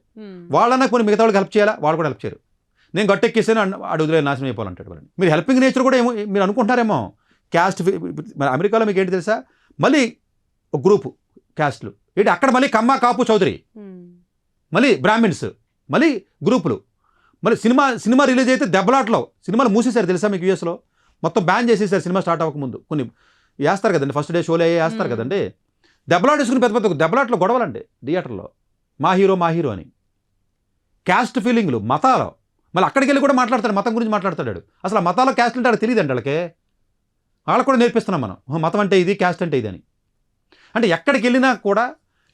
వాళ్ళన్నా కొన్ని మిగతా వాళ్ళకి హెల్ప్ చేయాలా, వాళ్ళు కూడా హెల్ప్ చేయరు. నేను గట్టెక్కేసాను ఆడు వదిలే నాశనం అయిపోవాలంటాడు వాళ్ళని. మీరు హెల్పింగ్ నేచర్ కూడా ఏమో మీరు అనుకుంటున్నారేమో. క్యాస్ట్ మరి అమెరికాలో మీకు ఏంటి తెలుసా, మళ్ళీ ఒక గ్రూపు క్యాస్ట్లు ఏంటి, అక్కడ మళ్ళీ కమ్మ కాపు చౌదరి, మళ్ళీ బ్రాహ్మిన్స్, మళ్ళీ గ్రూపులు, మళ్ళీ సినిమా రిలీజ్ అయితే దెబ్బలాట్లో సినిమాలు మూసేశారు తెలుసా మీకు యూఎస్లో. మొత్తం బ్యాన్ చేసేసారు సినిమా స్టార్ట్ అవ్వకముందు. కొన్ని వేస్తారు కదండి, ఫస్ట్ డే షోలు వేస్తారు కదండి, దెబ్బలాట వేసుకుని పెద్ద పెద్ద దెబ్బలాట్లో గొడవలండి థియేటర్లో, మా హీరో అని. క్యాస్ట్ ఫీలింగ్లు, మతాలు, మళ్ళీ అక్కడికి వెళ్ళి కూడా మాట్లాడతాడు, మతం గురించి మాట్లాడతాడు. అసలు ఆ మతాల్లో క్యాస్ట్ అంటే వాళ్ళకి తెలియదండి. వాళ్ళకి కూడా నేర్పిస్తున్నాం మనం, మతం అంటే ఇది, క్యాస్ట్ అంటే ఇది అని. అంటే ఎక్కడికి వెళ్ళినా కూడా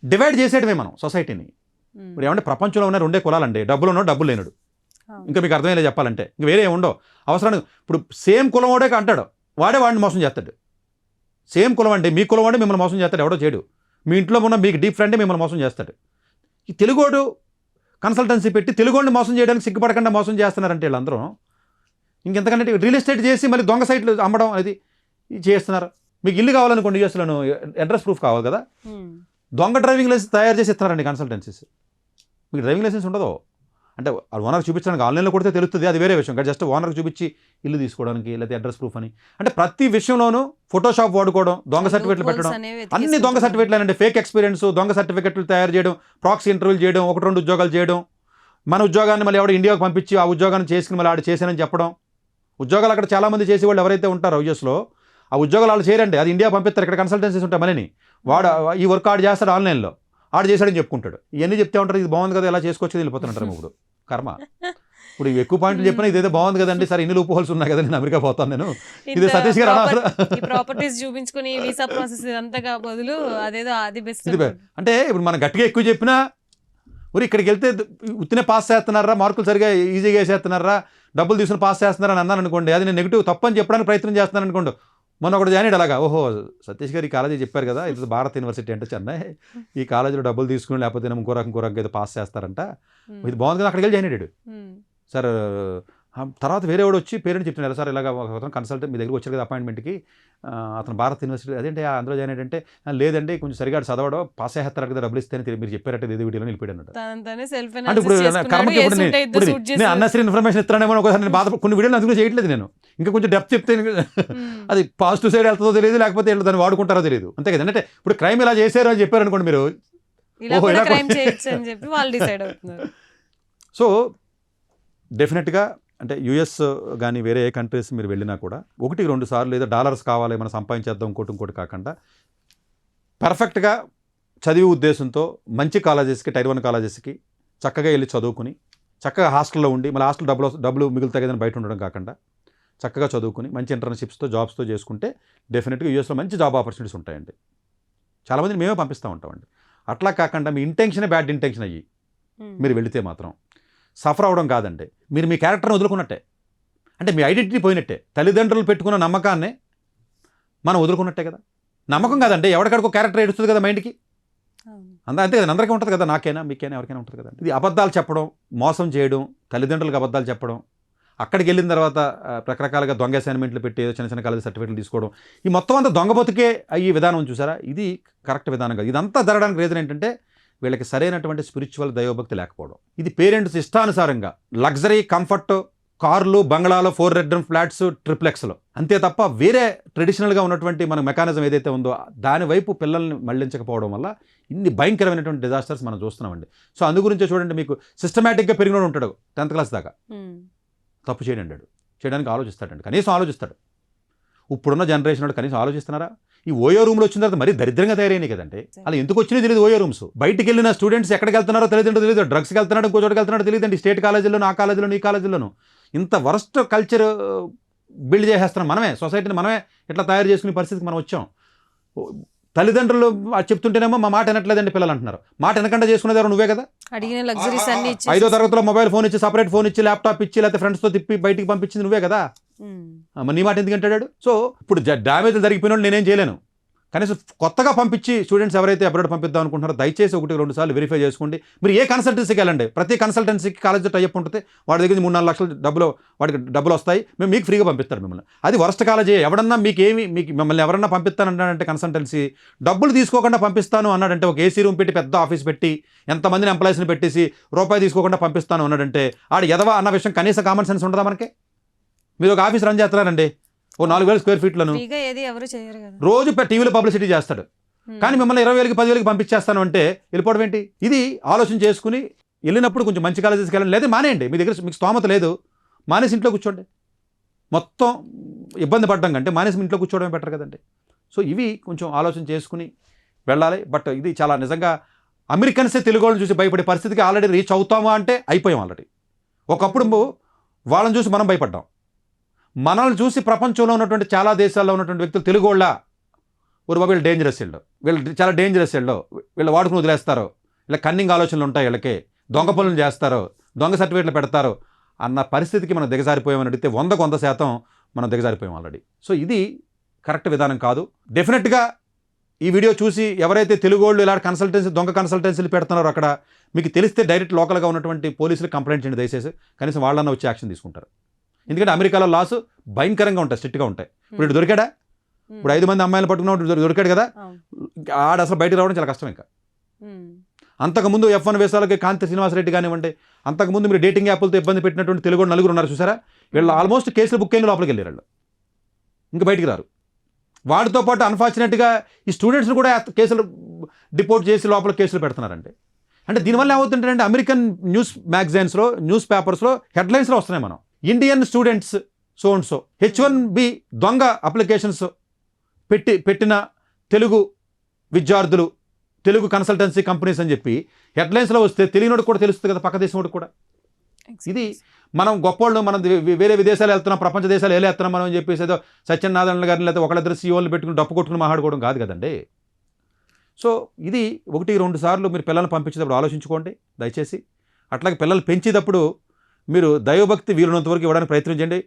డివైడ్ చేసేటమే మనం సొసైటీని. ఇప్పుడు ఏమంటే ప్రపంచంలో ఉన్న రెండే కులాలండి, డబ్బులు ఉన్నాడు, డబ్బులు లేనాడు. ఇంకా మీకు అర్థమయ్యేలా చెప్పాలంటే ఇంక వేరే ఉండవు అవసరానికి. ఇప్పుడు సేమ్ కులం వాడే అంటాడు, వాడే వాడిని మోసం చేస్తాడు. సేమ్ కులం అండి, మీ కులం వాడే మిమ్మల్ని మోసం చేస్తాడు, ఎవడో చేయడు. మీ ఇంట్లో ఉన్న మీకు డీప్ ఫ్రెండే మిమ్మల్ని మోసం చేస్తాడు. ఈ తెలుగోడు కన్సల్టెన్సీ పెట్టి తెలుగోడిని మోసం చేయడానికి సిగ్గుపడకుండా మోసం చేస్తున్నారంటే వీళ్ళందరూ. ఇంకెంతకంటే రియల్ ఎస్టేట్ చేసి మళ్ళీ దొంగ సైట్లు అమ్మడం అది చేస్తున్నారు. మీకు ఇల్లు కావాలనుకోండి యూఎస్లోను, అడ్రస్ ప్రూఫ్ కావాలి కదా, దొంగ డ్రైవింగ్ లైసెన్స్ తయారు చేసి ఇస్తున్నారండి కన్సల్టెన్సీస్. మీకు డ్రైవింగ్ లైసెన్స్ ఉండదు అంటే ఓనర్కి చూపించడానికి ఆన్లైన్లో కొడితే తెలుస్తుంది, అది వేరే విషయం. కానీ జస్ట్ ఓనర్కి చూపించి ఇల్లు తీసుకోవడానికి లేకపోతే అడ్రస్ ప్రూఫ్ అని, అంటే ప్రతి విషయంలోనూ ఫోటోషాప్ వాడుకోవడం, దొంగ సర్టిఫికెట్లు పెట్టడం, అన్ని దొంగ సర్టిఫికెట్లు అంటే ఫేక్ ఎక్స్పీరియన్స్, దొంగ సర్టిఫికెట్లు తయారు చేయడం, ప్రాక్సీ ఇంటర్వ్యూలు చేయడం, 1-2 ఉద్యోగాలు చేయడం, మన ఉద్యోగాన్ని మళ్ళీ ఎవడో ఇండియాకు పంపించి ఆ ఉద్యోగాన్ని చేసుకుని మళ్ళీ ఆడు చేశానని చెప్పడం. ఉద్యోగాలు అక్కడ చాలామంది చేసేవాళ్ళు ఎవరైతే ఉంటారో యూఎస్లో, ఆ ఉద్యోగాలు వాళ్ళు చేయరండి, అది ఇండియా పంపిస్తారు. ఇక్కడ కన్సల్టెన్సీస్ ఉంటాయి మనని, వాడు ఈ వర్క్ ఆడు చేస్తాడు ఆన్లైన్లో, ఆడు చేశాడని చెప్పుకుంటాడు. ఇవన్నీ చెప్తే ఉంటారు, ఇది బాగుంది కదా, ఇలా చేసుకొచ్చి వెళ్ళిపోతుంటారు. ఇప్పుడు కర్మ, ఇప్పుడు ఎక్కువ పాయింట్లు చెప్పినా ఇదేదో బాగుంది కదండి, సరే ఇన్ని లూప్ హోల్స్ ఉన్నాయి కదా, నేను అమెరికా పోతాను నేను, ఇది సతీష్ గారు ప్రాపర్టీస్ చూపించుకుని వీసా ప్రాసెస్ అంతగా బదులు అదేదో అది బెస్ట్. అంటే ఇప్పుడు మనం గట్టిగా ఎక్కువ చెప్పినా, ఇక్కడికి వెళ్తే ఉత్తినే పాస్ చేస్తున్నారా, మార్కులు సరిగా ఈజీగా వేసేస్తున్నారా, డబ్బులు తీసుకుని పాస్ చేస్తున్నారా అని అన్నాను అనుకోండి, అది నేను నెగిటివ్ తప్పు అని చెప్పడానికి ప్రయత్నం చేస్తున్నాను అనుకోండి. మొన్న ఒకటి జాయిన్ అలాగా, ఓహో సతీష్ గారు ఈ కాలేజీ చెప్పారు కదా, ఇది భారత్ యూనివర్సిటీ అంటే చెన్నై, ఈ కాలేజీలో డబ్బులు తీసుకుని లేకపోతే ఇంకో రకం ఏదో పాస్ చేస్తారంట, ఇది బాగుంది కదా, అక్కడికి వెళ్ళి జాయిన్ అయ్యాడు సార్. తర్వాత వేరే వాడు వచ్చి పేరెంట్ చెప్తున్నారు, సార్ ఇలాగ ఒక కన్సల్టెంట్ మీ దగ్గర వచ్చారు కదా అపాయింట్మెంట్కి, అతను భారత్ యూనివర్సిటీ అదేంటి అందులో జాయిన్ అయ్యాడంటే, లేదండి కొంచెం సరిగా చదవడం, పాస్ అయ్యేస్తారు కదా, డబ్బులు ఇస్తే మీరు చెప్పారంటే ఏదో వీడియోలో నిలిపాడు. అంటే ఇప్పుడు కర్మకి నేను అన్నసరి ఇన్ఫర్మేషన్ ఇస్తానేమో ఒకసారి నేను బాధ, కొన్ని వీడియోలు అందులో చేయట్లేదు నేను, ఇంకా కొంచెం డెప్త్ చెప్తే అది పాజిటివ్ సైడ్ వెళ్తుందో తెలియదు, లేకపోతే దాన్ని వాడుకుంటారో తెలియదు, అంతే కదా. అంటే ఇప్పుడు క్రైమ్ ఇలా చేశారు అని చెప్పారు అనుకోండి మీరు, సో డెఫినెట్గా అంటే యూఎస్ కానీ వేరే ఏ కంట్రీస్ మీరు వెళ్ళినా కూడా 1-2 సార్లు లేదా డాలర్స్ కావాలి మనం సంపాదించేద్దాం ఇంకోటి కాకుండా పర్ఫెక్ట్గా చదివే ఉద్దేశంతో మంచి కాలేజెస్కి, టైర్ 1 కాలేజెస్కి చక్కగా వెళ్ళి చదువుకుని, చక్కగా హాస్టల్లో ఉండి, మళ్ళీ హాస్టల్ డబ్బులు మిగులుతాయి కదని బయట ఉండడం కాకుండా చక్కగా చదువుకుని మంచి ఇంటర్న్షిప్స్తో జాబ్స్తో చేసుకుంటే డెఫినెట్గా యూఎస్లో మంచి జాబ్ ఆపర్చునిటీస్ ఉంటాయండి. చాలామందిని మేమే పంపిస్తూ ఉంటామండి. అట్లా కాకుండా మీ ఇంటెన్షనే బ్యాడ్ ఇంటెన్షన్ అయ్యి మీరు వెళితే మాత్రం సఫర్ అవడం కాదండి, మీరు మీ క్యారెక్టర్ని వదులుకున్నట్టే, అంటే మీ ఐడెంటిటీ పోయినట్టే. తల్లిదండ్రులు పెట్టుకున్న నమ్మకాన్ని మనం వదులుకున్నట్టే కదా. నమ్మకం కాదండి, ఎవరికడికో క్యారెక్టర్ ఏడుస్తుంది కదా మైండ్కి, అంతే కదా, అందరికీ ఉంటుంది కదా, నాకైనా మీకైనా ఎవరికైనా ఉంటుంది కదా. ఇది అబద్ధాలు చెప్పడం, మోసం చేయడం, తల్లిదండ్రులకు అబద్ధాలు చెప్పడం, అక్కడికి వెళ్ళిన తర్వాత రకరకాలుగా దొంగ అసైన్మెంట్లు పెట్టి చిన్న కాలేజీ సర్టిఫికెట్లు తీసుకోవడం, ఈ మొత్తం అంతా దొంగ బతుకే అయ్యే విధానం చూసారా, ఇది కరెక్ట్ విధానం కాదు. ఇదంతా జరగడానికి రీజన్ ఏంటంటే వీళ్ళకి సరైనటువంటి స్పిరిచువల్ దైవభక్తి లేకపోవడం. ఇది పేరెంట్స్ ఇష్టానుసారంగా లగ్జరీ కంఫర్ట్ కార్లు, బంగ్లాలో, 4 బెడ్రూమ్ ఫ్లాట్స్, ట్రిప్లెక్స్లో, అంతే తప్ప వేరే ట్రెడిషనల్గా ఉన్నటువంటి మన మెకానిజం ఏదైతే ఉందో దాని వైపు పిల్లల్ని మళ్లించకపోవడం వల్ల ఇన్ని భయంకరమైనటువంటి డిజాస్టర్స్ మనం చూస్తున్నామండి. సో అందు గురించే చూడండి, మీకు సిస్టమేటిక్గా పెరిగినోడు ఉంటాడు 10th క్లాస్ దాకా, తప్పు చేయడానికి ఆలోచిస్తాడండి, కనీసం ఆలోచిస్తాడు. ఇప్పుడున్న జనరేషన్ వాడు కనీసం ఆలోచిస్తున్నారా? ఈ ఓయో రూమ్లో వచ్చిన తర్వాత మరీ దరిద్రంగా తయారైనాయి కదంటే, అలా ఎందుకు వచ్చినా తెలియదు. ఓయో రూమ్స్ బయటికి వెళ్ళిన స్టూడెంట్స్ ఎక్కడికి వెళ్తున్నారో తెలియదు, డ్రగ్స్కి వెళ్తున్నాడు, ఇంకో చోటుకి వెళ్తున్నాడో తెలియదండి. స్టేట్ కాలేజీలోను, ఆ కాలేజీలోను, ఈ కాలేజీలోను ఇంత వరస్ట్ కల్చర్ బిల్డ్ చేసేస్తున్నాం మనమే, సొసైటీని మనమే ఇట్లా తయారు చేసుకునే పరిస్థితికి మనం వచ్చాం. తల్లిదండ్రులు చెప్తుంటేనేమో మా మాట వినట్లేదండి పిల్లలు అంటున్నారు. మాట వెనకంటే చేసుకునేది ఎవరు? నువ్వే కదా. 5వ తరగతిలో మొబైల్ ఫోన్ ఇచ్చి, సపరేట్ ఫోన్ ఇచ్చి, ల్యాప్టాప్ ఇచ్చి, లేకపోతే ఫ్రెండ్స్తో తిప్పి బయటికి పంపించింది నువ్వే కదా. నీ మాట ఎందుకు అంటాడు? సో ఇప్పుడు డ్యామేజ్లు జరిగిపోయిన నేనేం చేయలేను, కనీసం కొత్తగా పంపించి స్టూడెంట్స్ ఎవరైతే అబ్రాడ్ పంపిద్దాం అనుకుంటున్నారో దయచేసి 1-2 సార్లు వెరిఫై చేసుకోండి. మీరు ఏ కన్సల్టెన్సీకి వెళ్ళండి, ప్రతి కన్సల్టెన్సీకి కాలేజ్ టైప్ ఉంటుంది, వాడి దగ్గర 3-4 లక్షలు వాడికి డబ్బులు వస్తాయి, మేము మీకు ఫ్రీగా పంపిస్తారు మిమ్మల్ని. అది వరస్ట్ కాలేజీ. ఎవడన్నా మీకు మిమ్మల్ని ఎవరన్నా పంపిస్తానంటే కన్సల్టెన్సీ డబ్బులు తీసుకోకుండా పంపిస్తాను అన్నాడంటే, ఒక ఏసీ రూమ్ పెట్టి పెద్ద ఆఫీస్ పెట్టి ఎంతమందిని ఎంప్లాయీస్ని పెట్టేసి రూపాయి తీసుకోకుండా పంపిస్తాను అన్నాడంటే ఆడు ఎదవా అన్న విషయం కనీస కామన్ సెన్స్ ఉంటుందా మనకి? మీరు ఒక ఆఫీస్ రన్ చేస్తున్నారండి, ఓ 4,000 స్క్వేర్ ఫీట్లను రోజు టీవీలో పబ్లిసిటీ చేస్తాడు, కానీ మిమ్మల్ని 20,000 10,000 పంపించేస్తాను అంటే వెళ్ళిపోవడం ఏంటి? ఇది ఆలోచన చేసుకుని వెళ్ళినప్పుడు కొంచెం మంచి కాలేజెస్కి వెళ్ళండి, లేదా మానేయండి. మీ దగ్గర మీకు స్తోమత లేదు, మానేసి ఇంట్లో కూర్చోండి. మొత్తం ఇబ్బంది పడడం కంటే మానేసి ఇంట్లో కూర్చోవడమే బెటర్ కదండి. సో ఇవి కొంచెం ఆలోచన చేసుకుని వెళ్ళాలి. బట్ ఇది చాలా నిజంగా అమెరికన్సే తెలుగు వాళ్ళని చూసి భయపడే పరిస్థితికి ఆల్రెడీ రీచ్ అవుతామా అంటే అయిపోయాం ఆల్రెడీ. ఒకప్పుడు వాళ్ళని చూసి మనం భయపడ్డాం. మనల్ని చూసి ప్రపంచంలో ఉన్నటువంటి చాలా దేశాల్లో ఉన్నటువంటి వ్యక్తులు తెలుగు వాళ్ళ ఊరు బాబు వీళ్ళు డేంజరస్ వీళ్ళు, వీళ్ళు చాలా డేంజరస్ వీళ్ళు వాడుకుని వదిలేస్తారు, వీళ్ళ కన్నింగ్ ఆలోచనలు ఉంటాయి, వీళ్ళకి దొంగ పనులు చేస్తారు, దొంగ సర్టిఫికేట్లు పెడతారు అన్న పరిస్థితికి మనం దిగజారిపోయామని అడిగితే 100% మనం దిగజారిపోయాం ఆల్రెడీ. సో ఇది కరెక్ట్ విధానం కాదు. డెఫినెట్గా ఈ వీడియో చూసి ఎవరైతే తెలుగు వాళ్ళు ఇలా దొంగ కన్సల్టెన్సీలు పెడుతున్నారో అక్కడ మీకు తెలిస్తే డైరెక్ట్ లోకల్గా ఉన్నటువంటి పోలీసులు కంప్లైంట్ చేయండి దయచేసి, కనీసం వాళ్ళన్నా వచ్చి యాక్షన్ తీసుకుంటారు. ఎందుకంటే అమెరికాలో లాస్ భయంకరంగా ఉంటాయి, స్ట్రిక్ట్గా ఉంటాయి. ఇప్పుడు దొరికాడా? ఇప్పుడు 5 మంది అమ్మాయిలు పట్టుకున్నప్పుడు దొరికాడు కదా, ఆడ అసలు బయటకు రావడం చాలా కష్టం. ఇంకా అంతకుముందు F1 వేసాలకి కాంతి శ్రీనివాసరెడ్డి కానివ్వండి, అంతకుముందు మీరు డేటింగ్ యాప్లతో ఇబ్బంది పెట్టినటువంటి తెలుగు 4 ఉన్నారు చూసారా, వీళ్ళు ఆల్మోస్ట్ కేసులు బుక్ అయిన లోపలికి వెళ్ళారు, ఇంకా బయటికి రారు. వాటితో పాటు అన్ఫార్చునేట్గా ఈ స్టూడెంట్స్ని కూడా కేసులు డిపోర్ట్ చేసి లోపల కేసులు పెడుతున్నారంటే, అంటే దీనివల్ల ఏమవుతుంటారంటే అమెరికన్ న్యూస్ మ్యాగజైన్స్లో న్యూస్ పేపర్స్లో హెడ్లైన్స్లో వస్తున్నాయి, మనం Indian students so and so H1B దొంగ అప్లికేషన్స్ పెట్టిన తెలుగు విద్యార్థులు, తెలుగు కన్సల్టెన్సీ కంపెనీస్ అని చెప్పి హెడ్లైన్స్లో వస్తే తెలియనోడు కూడా తెలుస్తుంది కదా, పక్క దేశం కూడా. ఇది మనం గొప్పోళ్ళు, మనం వేరే విదేశాలు వెళ్తున్నాం, ప్రపంచ దేశాలు వెళ్ళేస్తున్నాం మనం అని చెప్పేసి ఏదో సత్యనారాయణ గారిని లేదా ఒకళ్ళిద్దరు సీఓలు పెట్టుకుని డప్పు కొట్టుకుని మాట్లాడుకోవడం కాదు కదండి. సో ఇది 1-2 సార్లు మీరు పిల్లల్ని పంపించేటప్పుడు ఆలోచించుకోండి దయచేసి. అట్లాగే పిల్లలు పెంచేటప్పుడు మీరు దైవభక్తి వీలున్నంత వరకు ఇవ్వడానికి ప్రయత్నం చేయండి.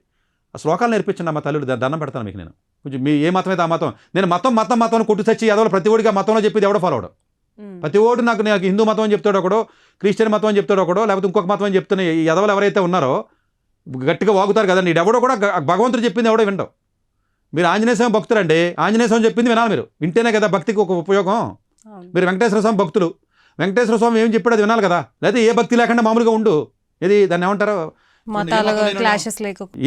శ్లోకాలు నేర్పించండి మా తల్లుడు, దండం పెడతాను మీకు నేను. కొంచెం మీ ఏ మతం అయితే ఆ మతం, నేను మతం కొట్టు చచ్చి ఎదవలు ప్రతి ఒడిగా మతంలో చెప్పేది ఎవడో ఫాలో అవడం. ప్రతి ఓడు నాకు హిందూ మతం అని చెప్తాడు ఒకడో, క్రిస్టియన్ మతం అని చెప్తాడు ఒకడో, లేకపోతే ఇంకొక మతం అని చెప్తున్న ఈ ఎదవలు ఎవరైతే ఉన్నారో గట్టిగా వాగుతారు కదండి. ఎవడో కూడా భగవంతుడు చెప్పింది ఎవడో వినడం. మీరు ఆంజనేయ స్వామి భక్తులండి, ఆంజనేయ స్వామి చెప్పింది వినాలి మీరు, వింటేనే కదా భక్తికి ఒక ఉపయోగం. మీరు వెంకటేశ్వర స్వామి భక్తులు, వెంకటేశ్వర స్వామి ఏం చెప్పాడు అది వినాలి కదా, లేకపోతే ఏ భక్తి లేకుండా మామూలుగా ఉండు, ఇది దాన్ని ఏమంటారు,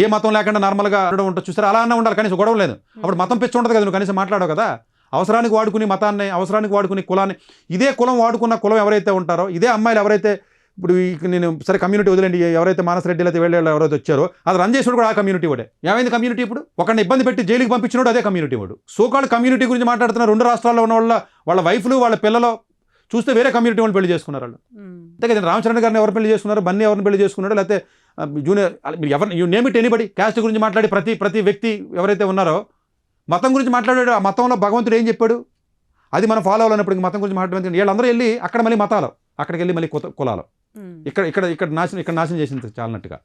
ఏ మతం లేకుండా నార్మల్గా ఉంటుంది చూసారు, అలా అన్నా ఉండాలి. కనీసం గొడవ లేదు, అప్పుడు మతం పిచ్చి ఉంటుంది కదా, నువ్వు కనీసం మాట్లాడవు కదా. అవసరానికి వాడుకుని మతాన్ని, అవసరానికి వాడుకుని కులాన్ని, ఇదే కులం వాడుకున్న కులం ఎవరైతే ఉంటారో, ఇదే అమ్మాయిలు ఎవరైతే ఇప్పుడు నేను సరే కమ్యూనిటీ వదిలేండి, ఎవరైతే మానసరెడ్డి అయితే వీళ్ళు ఎవరైతే వచ్చారో అది రన్ చేసినోడు కూడా ఆ కమ్యూనిటీ వాడే. ఏమైంది కమ్యూనిటీ? ఇప్పుడు ఒకరిని ఇబ్బంది పెట్టి జైలుకి పంపించినోడు అదే కమ్యూనిటీ వాడు. సోకాల్డ్ కమ్యూనిటీ గురించి మాట్లాడుతున్న 2 రాష్ట్రాల్లో ఉన్న వాళ్ళ వైఫ్లు వాళ్ళ పిల్లలు చూస్తే వేరే కమ్యూనిటీ వాళ్ళు పెళ్లి చేసుకున్నారు వాళ్ళు. అంతే కదా, రామచరణ్ గారిని ఎవరు పెళ్లి చేసుకున్నారు, బన్నీ ఎవరిని పెళ్లి చేసుకున్నాడు, లేకపోతే జూనియర్ మీరు ఎవరు you name it anybody. Caste గురించి మాట్లాడి ప్రతి వ్యక్తి ఎవరైతే ఉన్నారో మతం గురించి మాట్లాడాడు, ఆ మతంలో భగవంతుడు ఏం చెప్పాడు అది మనం ఫాలో అవ్వాలన్నప్పుడు మతం గురించి మాట్లాడడం. వీళ్ళందరూ వెళ్ళి అక్కడ మళ్ళీ మతాలు, అక్కడికి వెళ్ళి మళ్ళీ కులాలు, ఇక్కడ నాశనం చేసింది చాలన్నట్టుగా.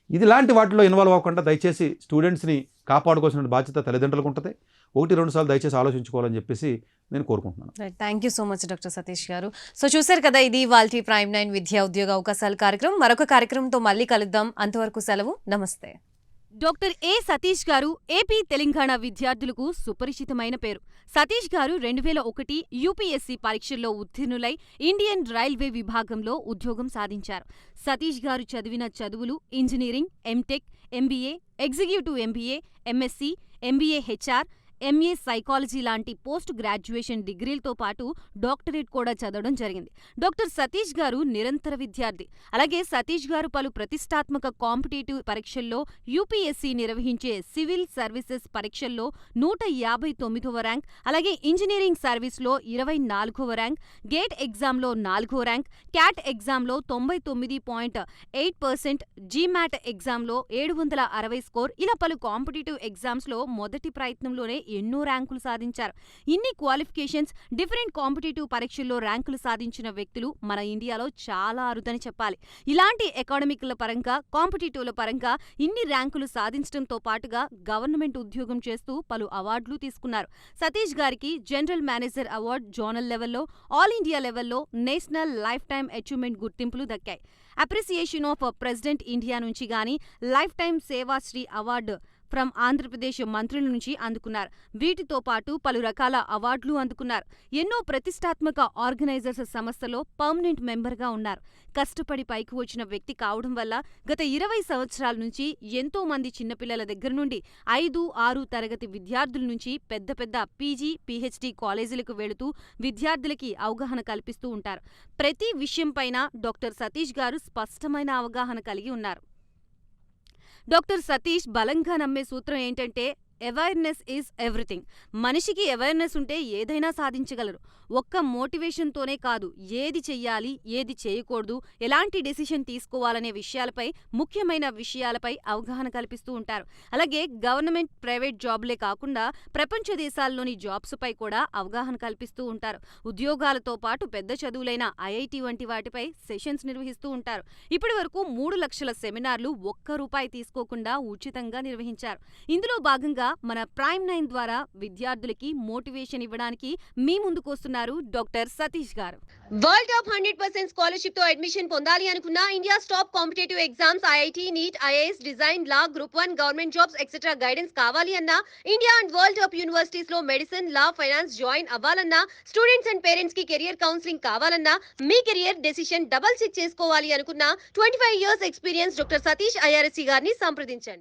ఇది లాంటి వాటిలో ఇన్వాల్వ్ అవ్వకుండా దయచేసి స్టూడెంట్స్ని కాపాడుకోవాల్సిన బాధ్యత తల్లిదండ్రులకు ఉంటుంది. 1-2 సార్లు దయచేసి ఆలోచించుకోవాలని చెప్పేసి నేను కోరుకుంటున్నాను. Thank you so much doctor Satish గారు. సో చూసారు కదా, ఇది వాళ్ళ ప్రైమ్ 9 విద్యా ఉద్యోగ అవకాశాల కార్యక్రమం. మరొక కార్యక్రమంతో మళ్ళీ కలుద్దాం. అంతవరకు సెలవు, నమస్తే. డాక్టర్ ఏ సతీష్ గారు ఏపీ తెలంగాణ విద్యార్థులకు సుపరిచితమైన పేరు. సతీష్ గారు 2001 యూపీఎస్సీ పరీక్షల్లో ఉత్తీర్ణులై ఇండియన్ రైల్వే విభాగంలో ఉద్యోగం సాధించారు. సతీష్ గారు చదివిన చదువులు engineering, M Tech, MBA, executive MBA, MSc, MBA HR, MA psychology లాంటి పోస్ట్ గ్రాడ్యుయేషన్ డిగ్రీలతో పాటు డాక్టరేట్ కూడా చదవడం జరిగింది. డాక్టర్ సతీష్ గారు నిరంతర విద్యార్థి. అలాగే సతీష్ గారు పలు ప్రతిష్టాత్మక కాంపిటేటివ్ పరీక్షల్లో యూపీఎస్సీ నిర్వహించే సివిల్ సర్వీసెస్ పరీక్షల్లో 159వ ర్యాంక్, అలాగే ఇంజనీరింగ్ సర్వీస్లో 24వ ర్యాంక్, గేట్ ఎగ్జామ్లో 4వ ర్యాంక్, క్యాట్ ఎగ్జామ్లో 99.8%, జీమాట్ ఎగ్జామ్లో 760 స్కోర్, ఇలా పలు కాంపిటేటివ్ ఎగ్జామ్స్లో మొదటి ప్రయత్నంలోనే ఎన్నో ర్యాంకులు సాధించారు. ఇన్ని క్వాలిఫికేషన్స్, డిఫరెంట్ కాంపిటేటివ్ పరీక్షల్లో ర్యాంకులు సాధించిన వ్యక్తులు మన ఇండియాలో చాలా అరుదని చెప్పాలి. ఇలాంటి అకాడమిక్ల పరంగా, కాంపిటేటివ్ల పరంగా ఇన్ని ర్యాంకులు సాధించడంతో పాటుగా గవర్నమెంట్ ఉద్యోగం చేస్తూ పలు అవార్డులు తీసుకున్నారు. సతీష్ గారికి జనరల్ మేనేజర్ అవార్డు జోనల్ లెవెల్లో, ఆల్ ఇండియా లెవెల్లో నేషనల్ లైఫ్ టైమ్ అచీవ్మెంట్ గుర్తింపులు దక్కాయి. అప్రిసియేషన్ ఆఫ్ ప్రెసిడెంట్ ఇండియా నుంచి గానీ life time Seva Sri award from Andhra Pradesh మంత్రుల నుంచి అందుకున్నారు. వీటితో పాటు పలు రకాల అవార్డులు అందుకున్నారు. ఎన్నో ప్రతిష్టాత్మక ఆర్గనైజర్స్ సంస్థలో పర్మనెంట్ మెంబర్గా ఉన్నారు. కష్టపడి పైకి వచ్చిన వ్యక్తి కావడం వల్ల గత 20 సంవత్సరాల నుంచి ఎంతో మంది చిన్నపిల్లల దగ్గర నుండి 5, 6 తరగతి విద్యార్థుల నుంచి పెద్ద పెద్ద పీజీ, పీహెచ్డీ కాలేజీలకు వెళుతూ విద్యార్థులకి అవగాహన కల్పిస్తూ ఉంటారు. ప్రతి విషయంపైన డాక్టర్ సతీష్ గారు స్పష్టమైన అవగాహన కలిగి ఉన్నారు. డాక్టర్ సతీష్ బలంగా నమ్మే సూత్రం ఏంటంటే అవేర్నెస్ ఈజ్ ఎవ్రీథింగ్. మనిషికి అవేర్నెస్ ఉంటే ఏదైనా సాధించగలరు. ఒక్క మోటివేషన్తోనే కాదు, ఏది చెయ్యాలి, ఏది చేయకూడదు, ఎలాంటి డెసిషన్ తీసుకోవాలనే విషయాలపై, ముఖ్యమైన విషయాలపై అవగాహన కల్పిస్తూ ఉంటారు. అలాగే గవర్నమెంట్, ప్రైవేట్ జాబ్లే కాకుండా ప్రపంచ దేశాల్లోని జాబ్స్పై కూడా అవగాహన కల్పిస్తూ ఉంటారు. ఉద్యోగాలతో పాటు పెద్ద చదువులైన ఐఐటి వంటి వాటిపై సెషన్స్ నిర్వహిస్తూ ఉంటారు. ఇప్పటి వరకు 3 లక్షల సెమినార్లు ఒక్క రూపాయి తీసుకోకుండా ఉచితంగా నిర్వహించారు. ఇందులో భాగంగా మన ప్రైమ్ 9 ద్వారా విద్యార్థులకి మోటివేషన్ ఇవ్వడానికి మీ ముందుకు వస్తున్నారు డాక్టర్ సతీష్ గారు. వరల్డ్ టాప్ 100% స్కాలర్షిప్ తో అడ్మిషన్ పొందాలి అనుకున్నా India top competitive exams IIT, NEET, IAS, design, law, group 1, government jobs etcetera guidance కావాలి అన్నా, India and world top universities లో మెడిసిన్, లా, ఫైనాన్స్ జాయిన్ అవ్వాలన్నా, స్టూడెంట్స్ అండ్ పేరెంట్స్ కి career counselling కావాలన్నా, మీ కెరియర్ డెసిషన్ డబుల్ చెక్ చేసుకోవాలి అనుకున్నా 25 years experience doctor Satish IRSC గారిని సంప్రదించండి.